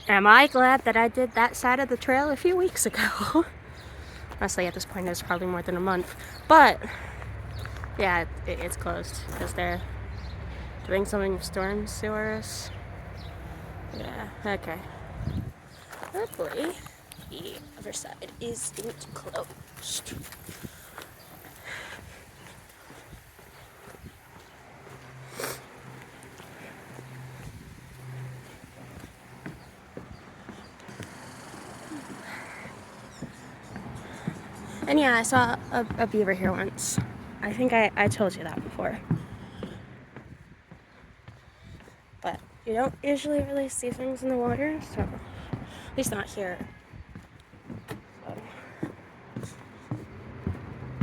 Am I glad that I did that side of the trail a few weeks ago? Honestly, at this point, it's probably more than a month. But, yeah, it's closed because they're doing something with storm sewers. Yeah, okay. Hopefully, the other side isn't closed. And yeah, I saw a beaver here once. I think I told you that before. But you don't usually really see things in the water, so at least not here.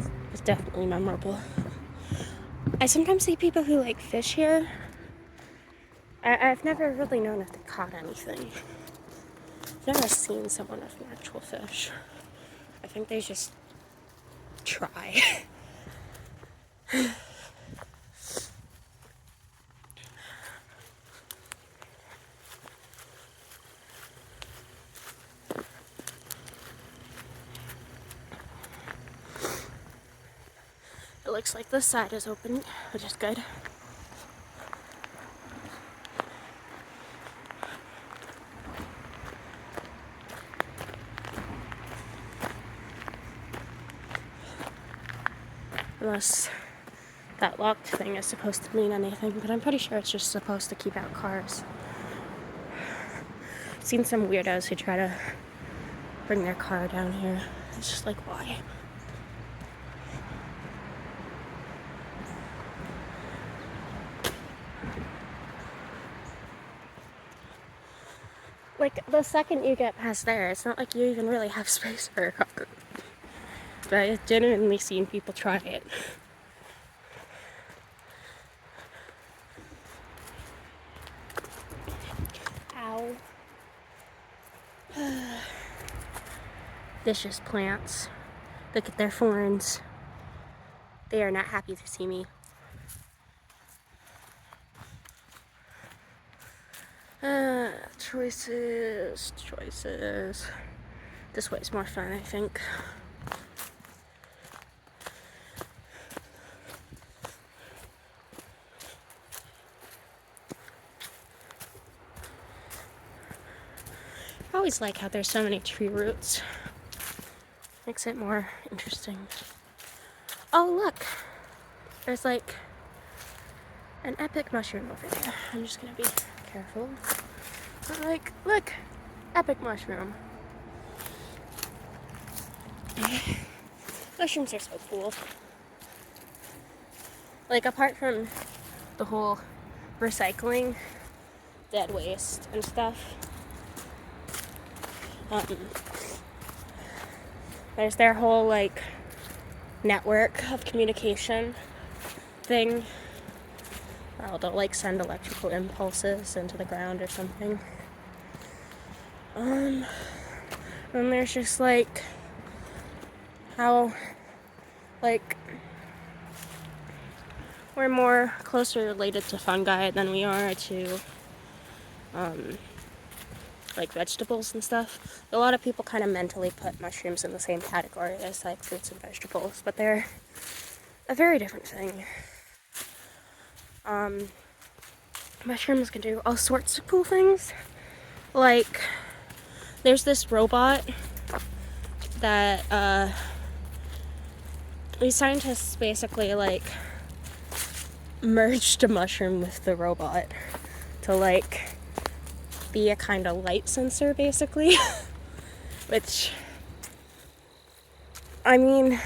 So it's definitely memorable. I sometimes see people who like fish here. I've never really known if they caught anything. I've never seen someone with an actual fish. I think they just try. It looks like this side is open, which is good. Unless that locked thing is supposed to mean anything, but I'm pretty sure it's just supposed to keep out cars. I've seen some weirdos who try to bring their car down here. It's just like, why? Like, the second you get past there, it's not like you even really have space for a car. But I've genuinely seen people try it. Ow. Vicious plants. Look at their thorns. They are not happy to see me. Choices. This way is more fun, I think. I always like how there's so many tree roots. Makes it more interesting. Oh, look! There's like an epic mushroom over there. I'm just gonna be careful. But like, look! Epic mushroom. Mushrooms are so cool. Like, apart from the whole recycling, dead waste and stuff, there's their whole, like, network of communication thing. They'll, like, send electrical impulses into the ground or something. And there's just, like, how, like, we're more closely related to fungi than we are to, like, vegetables and stuff. A lot of people kind of mentally put mushrooms in the same category as, like, fruits and vegetables, but they're a very different thing. Mushrooms can do all sorts of cool things. Like, there's this robot that, these scientists basically, like, merged a mushroom with the robot to, like, be a kind of light sensor, basically. Which, I mean,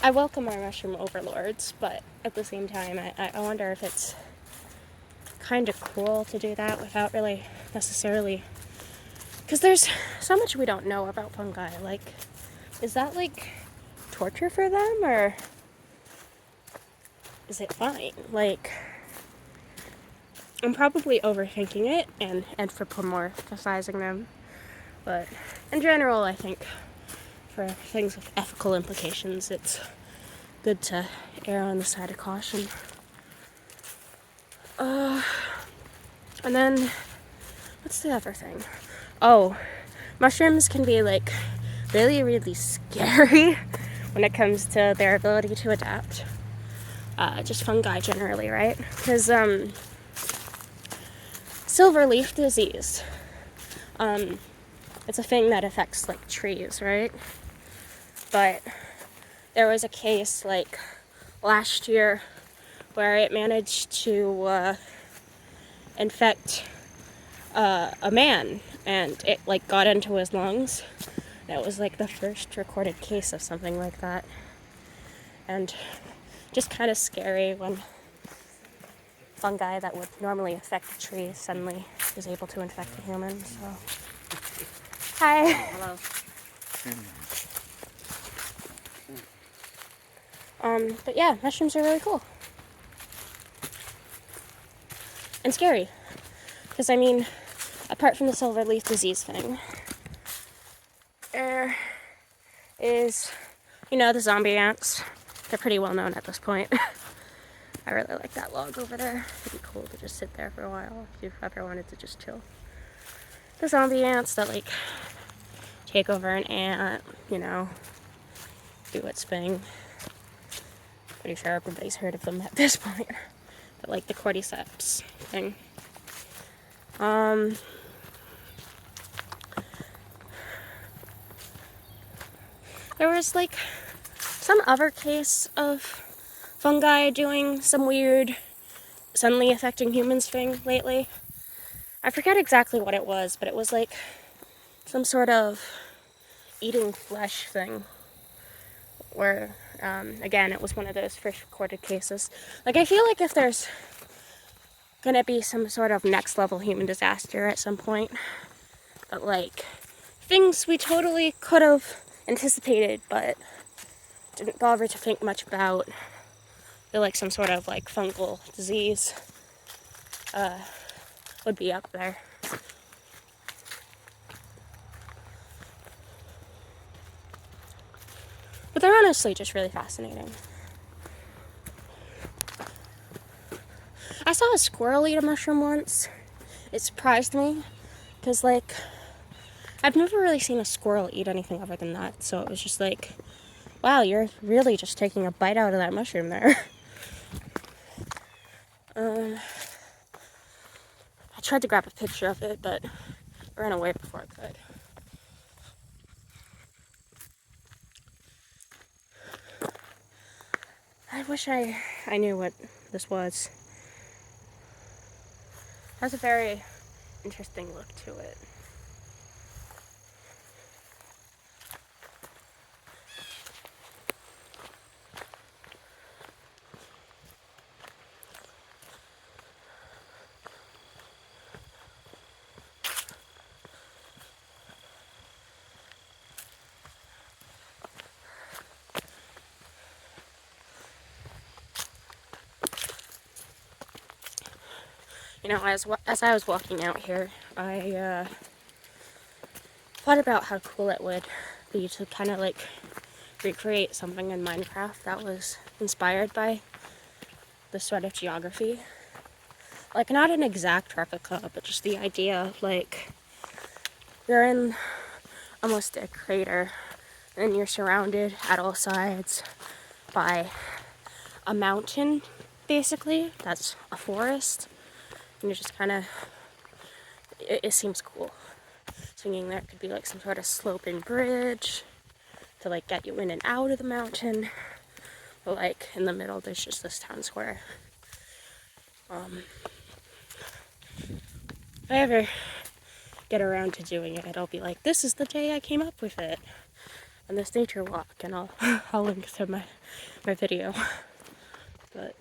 I welcome our mushroom overlords, but at the same time, I wonder if it's kind of cool to do that without really necessarily, because there's so much we don't know about fungi. Like, is that, like, torture for them, or is it fine? Like, I'm probably overthinking it and anthropomorphizing them, but in general, I think for things with ethical implications, it's good to err on the side of caution. And then What's the other thing? Oh, mushrooms can be like really, really scary when it comes to their ability to adapt. Just fungi generally, right? Because silver leaf disease, it's a thing that affects like trees, right? But there was a case like last year where it managed to infect a man, and it like got into his lungs. That was like the first recorded case of something like that, and just kind of scary when fungi that would normally affect a tree suddenly is able to infect a human. So, hi. Hello. But yeah, mushrooms are really cool and scary, because I mean, apart from the silver leaf disease thing, there is, the zombie ants. They're pretty well known at this point. I really like that log over there. It'd be cool to just sit there for a while if you ever wanted to just chill. The zombie ants that like take over an ant, do its thing. Pretty sure everybody's heard of them at this point. But like the cordyceps thing. There was like some other case of fungi doing some weird suddenly affecting humans thing lately. I forget exactly what it was, but it was like some sort of eating flesh thing where, again, it was one of those first recorded cases. Like, I feel like if there's gonna be some sort of next level human disaster at some point, but like things we totally could have anticipated but didn't bother to think much about, I feel like some sort of like fungal disease would be up there. But they're honestly just really fascinating. I saw a squirrel eat a mushroom once. It surprised me, because like, I've never really seen a squirrel eat anything other than that, so it was just like, wow, you're really just taking a bite out of that mushroom there. I tried to grab a picture of it, but I ran away before I could. I wish I knew what this was. It has a very interesting look to it. As I was walking out here, I thought about how cool it would be to kind of like recreate something in Minecraft that was inspired by the sort of geography. Like, not an exact replica, but just the idea of like, you're in almost a crater and you're surrounded at all sides by a mountain, basically, that's a forest. And you're just kind of, it seems cool. Swinging there could be like some sort of sloping bridge to like get you in and out of the mountain. But like in the middle, there's just this town square. If I ever get around to doing it, I'll be like, this is the day I came up with it. On this nature walk, and I'll link to my video. But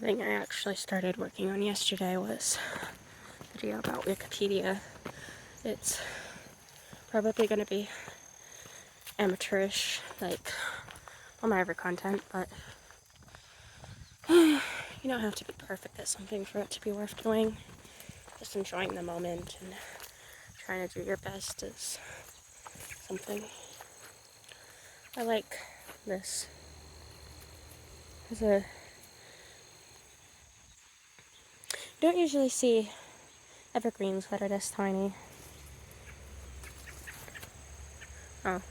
something I actually started working on yesterday was a video about Wikipedia. It's probably going to be amateurish, like all my other content, but you don't have to be perfect at something for it to be worth doing. Just enjoying the moment and trying to do your best is something. I like this. You don't usually see evergreens that are this tiny. Oh,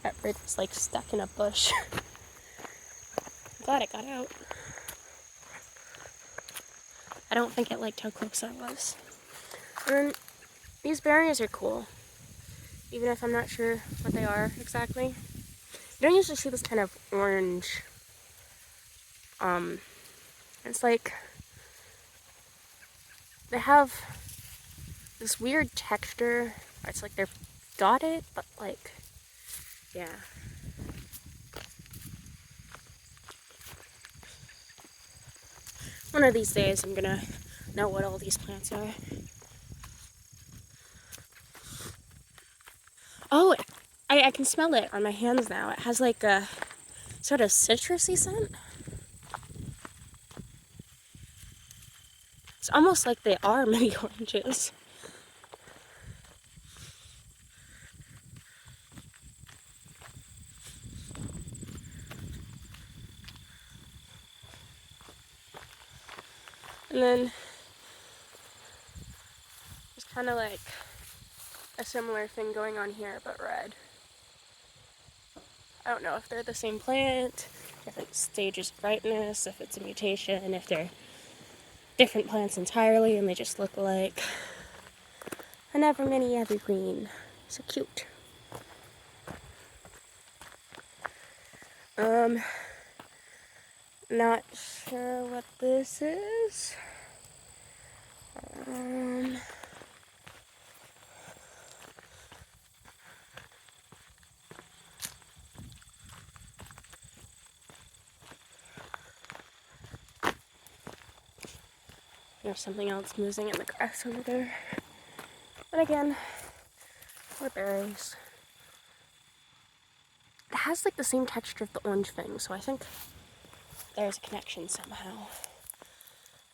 that bird was like stuck in a bush. I'm glad it got out. I don't think it liked how close I was. And then these berries are cool, even if I'm not sure what they are exactly. You don't usually see this kind of orange. It's like they have this weird texture. It's like they're dotted, but like, yeah. One of these days I'm gonna know what all these plants are. Oh, I can smell it on my hands now. It has like a sort of citrusy scent. It's almost like they are mini oranges. And then there's kind of like a similar thing going on here, but red. I don't know if they're the same plant, different stages of ripeness, if it's a mutation, if they're different plants entirely and they just look like an ever mini evergreen. So cute. Not sure what this is. There's something else moving in the grass over there. And again, more berries. It has like the same texture of the orange thing, so I think there's a connection somehow.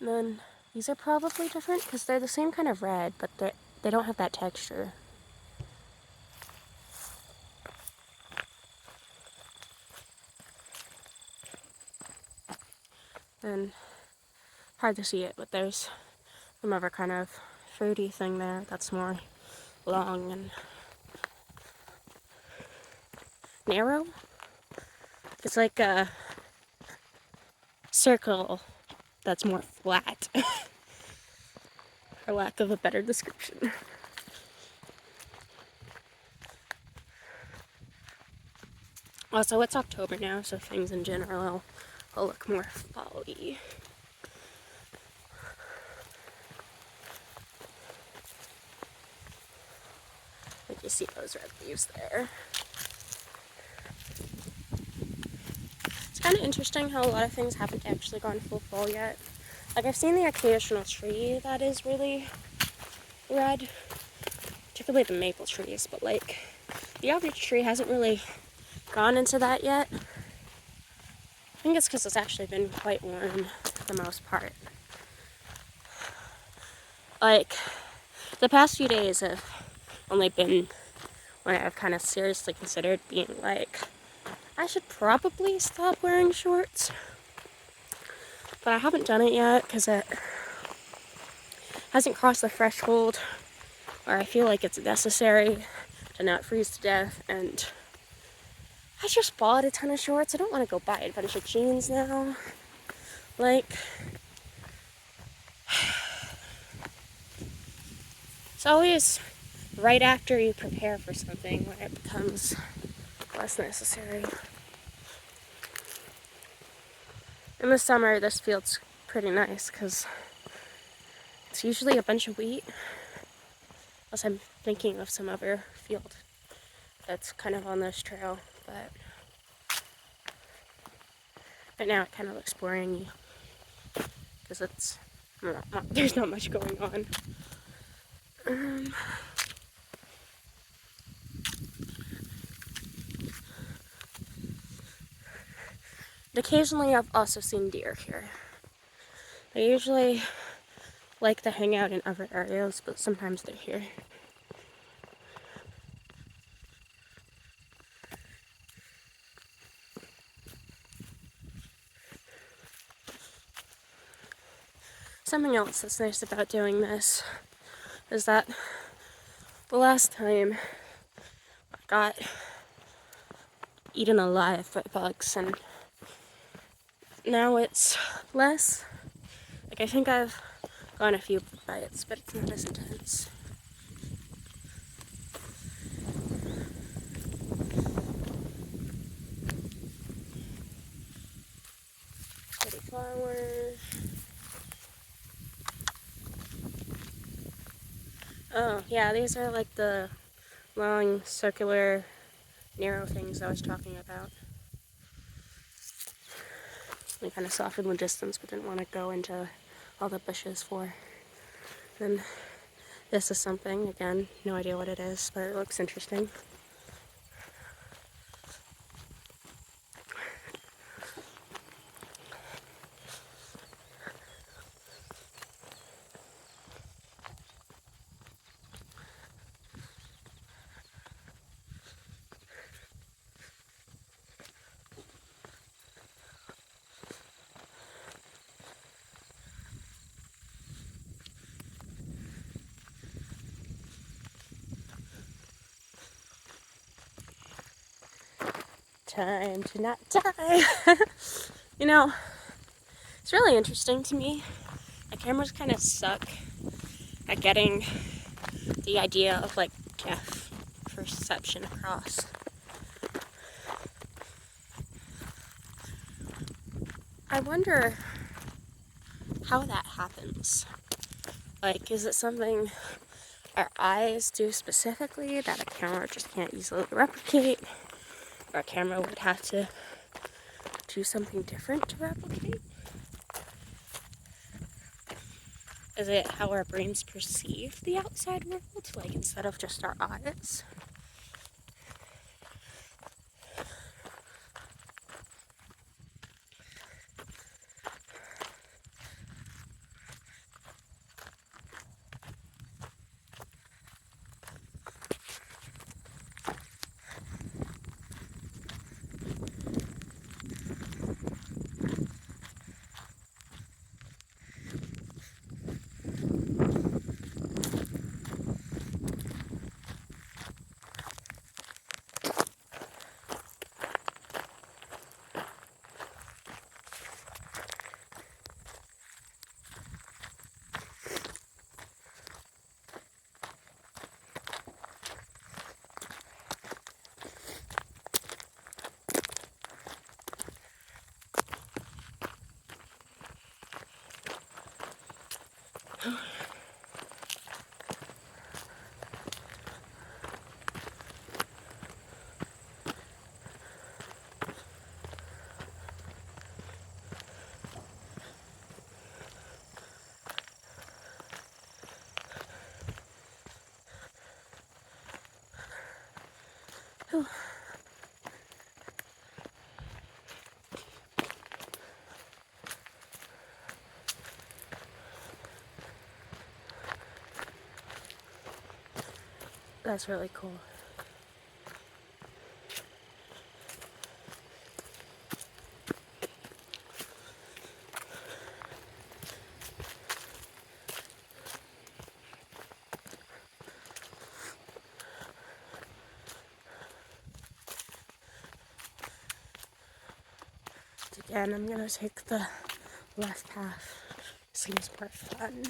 And then these are probably different because they're the same kind of red, but they don't have that texture. And hard to see it, but there's some other kind of fruity thing there that's more long and narrow. It's like a circle that's more flat, for lack of a better description. Also, it's October now, so things in general will look more fall-y. Like you see those red leaves there. It's kind of interesting how a lot of things haven't actually gone full fall yet. Like I've seen the occasional tree that is really red, particularly the maple trees, but like the average tree hasn't really gone into that yet. I think it's because it's actually been quite warm for the most part. Like the past few days have only been when I've kind of seriously considered being like, I should probably stop wearing shorts. But I haven't done it yet because it hasn't crossed the threshold where I feel like it's necessary to not freeze to death. And I just bought a ton of shorts. I don't want to go buy a bunch of jeans now. Like, it's always right after you prepare for something when it becomes less necessary. In the summer, this field's pretty nice because it's usually a bunch of wheat. Unless I'm thinking of some other field that's kind of on this trail, but right now it kind of looks boring because there's not much going on. Occasionally I've also seen deer here. They usually like to hang out in other areas, but sometimes they're here. Something else that's nice about doing this is that the last time I got eaten alive by bugs, and now it's less. Like, I think I've gotten a few bites, but it's not as intense. Pretty flowers. Oh, yeah, these are like the long, circular, narrow things I was talking about. I kind of saw from the distance, but didn't want to go into all the bushes for. Then this is something, again, no idea what it is, but it looks interesting. Time to not die. You know, it's really interesting to me. The cameras kind of suck at getting the idea of like depth perception across. I wonder how that happens. Like, is it something our eyes do specifically that a camera just can't easily replicate? Or a camera would have to do something different to replicate? Is it how our brains perceive the outside world, like instead of just our eyes? That's really cool. Again, I'm gonna take the left path. Seems more fun.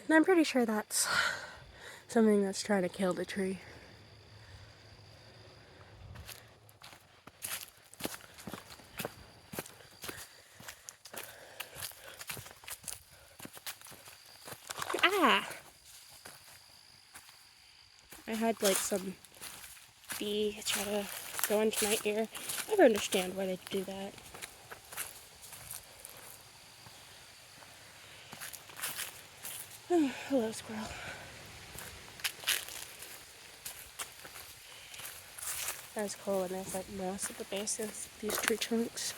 And I'm pretty sure that's something that's trying to kill the tree. Ah! I had like some bee try to go into my ear. I never understand why they do that. Oh, hello, squirrel. That's cool, and there's like moss at the base of these tree trunks.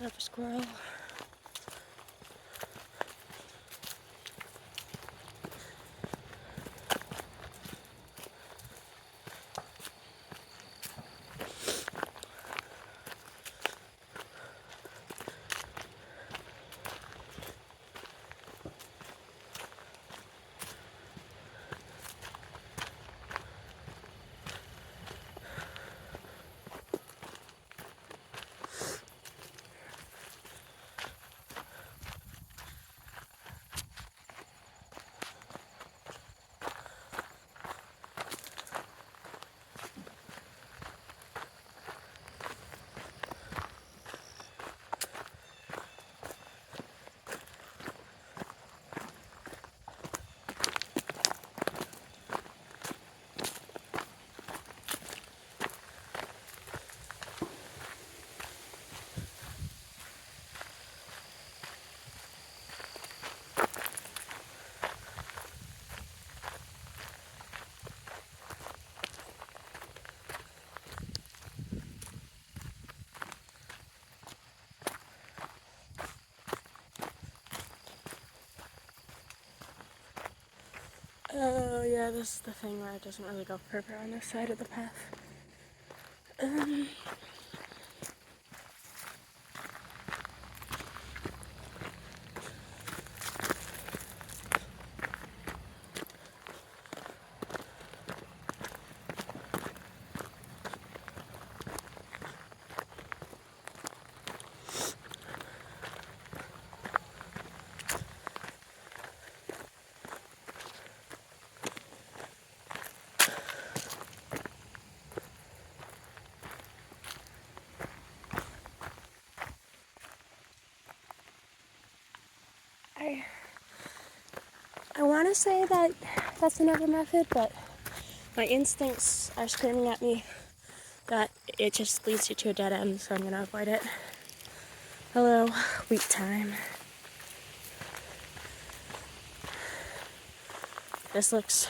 Another squirrel. Oh yeah, this is the thing where it doesn't really go further on this side of the path. I want to say that that's another method, but my instincts are screaming at me that it just leads you to a dead end, so I'm going to avoid it. Hello, wheat time. This looks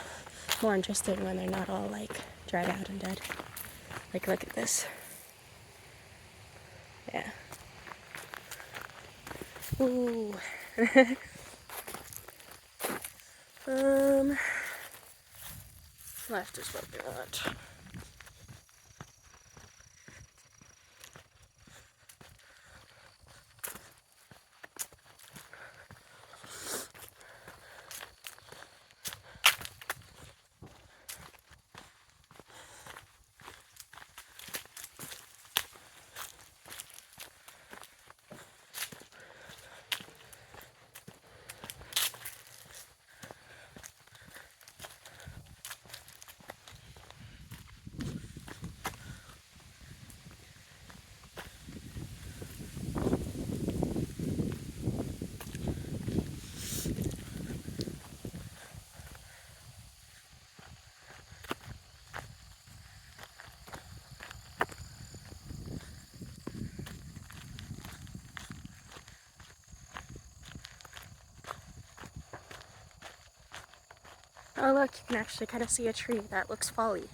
more interesting when they're not all like dried out and dead. Like, look at this. Yeah. Ooh. Left is what we want. Oh look, you can actually kind of see a tree that looks folly.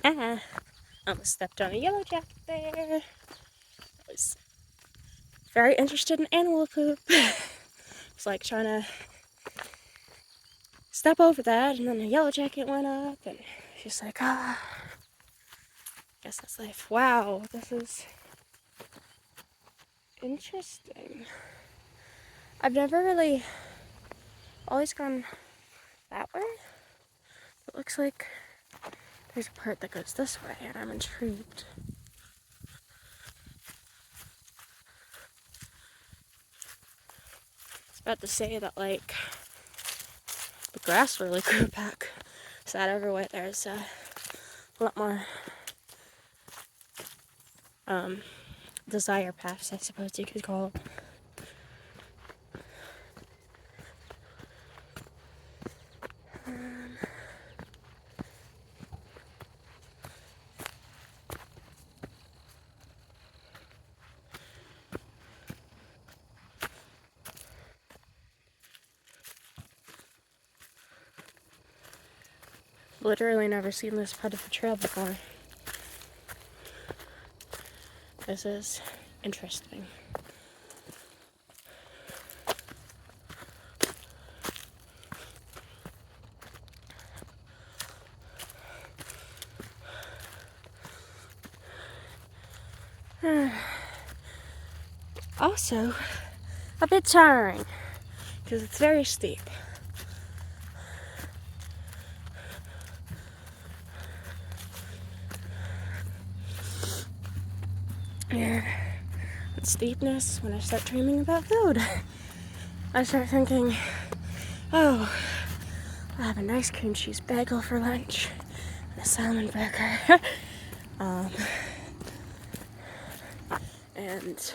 Ah, almost stepped on a yellow jacket there. I was very interested in animal poop. It's like trying to step over that, and then the yellow jacket went up, and she's like, I guess that's life. Wow, this is interesting. I've never really always gone that way. It looks like there's a part that goes this way, and I'm intrigued. I was about to say that, like, the grass really grew back makes that overweight. There's a lot more desire paths, I suppose you could call it. Literally never seen this part of the trail before. This is interesting. Also, a bit tiring because it's very steep. Yeah, with steepness, when I start dreaming about food, I start thinking, oh, I'll have a nice cream cheese bagel for lunch and a salmon burger. And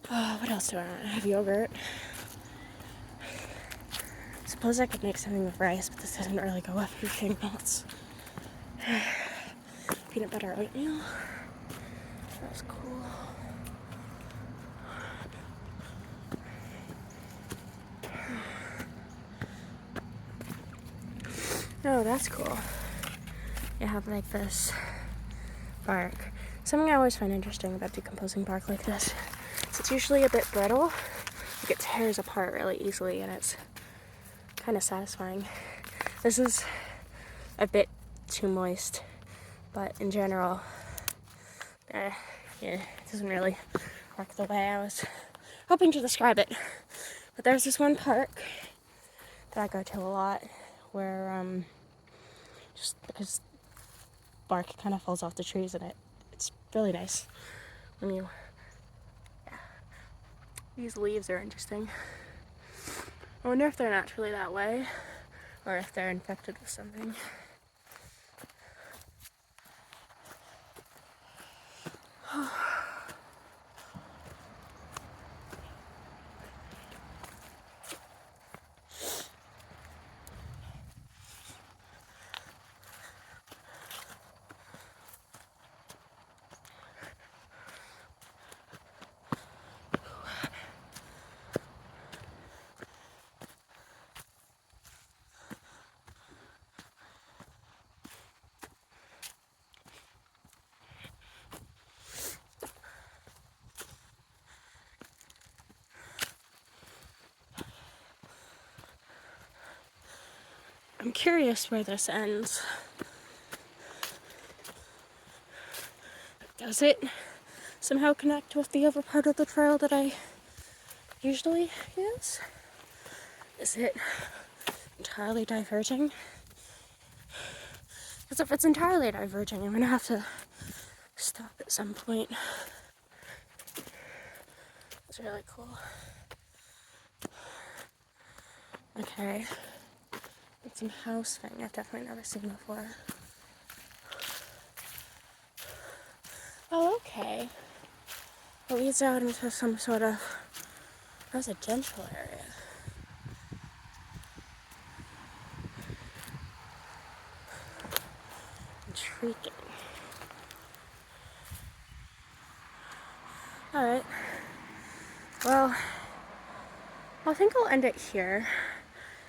what else do I want? I have yogurt. Suppose I could make something with rice, but this doesn't really go with anything else. Peanut butter oatmeal. That's cool. Oh, that's cool. You have like this bark. Something I always find interesting about decomposing bark like this is it's usually a bit brittle. Like it tears apart really easily, and it's kind of satisfying. This is a bit too moist, but in general, yeah, it doesn't really work the way I was hoping to describe it. But there's this one park that I go to a lot where just because bark kind of falls off the trees, and it's really nice when you, yeah. These leaves are interesting. I wonder if they're naturally that way or if they're infected with something. I'm curious where this ends. Does it somehow connect with the other part of the trail that I usually use? Is it entirely diverging? Because if it's entirely diverging, I'm gonna have to stop at some point. It's really cool. Okay. It's some house thing I've definitely never seen before. Oh, okay. It leads out into some sort of residential area. Intriguing. Alright. Well, I think I'll end it here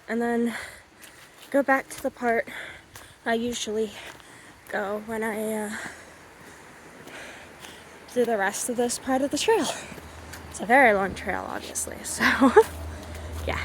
and then go back to the part I usually go when I do the rest of this part of the trail. It's a very long trail, obviously, so yeah.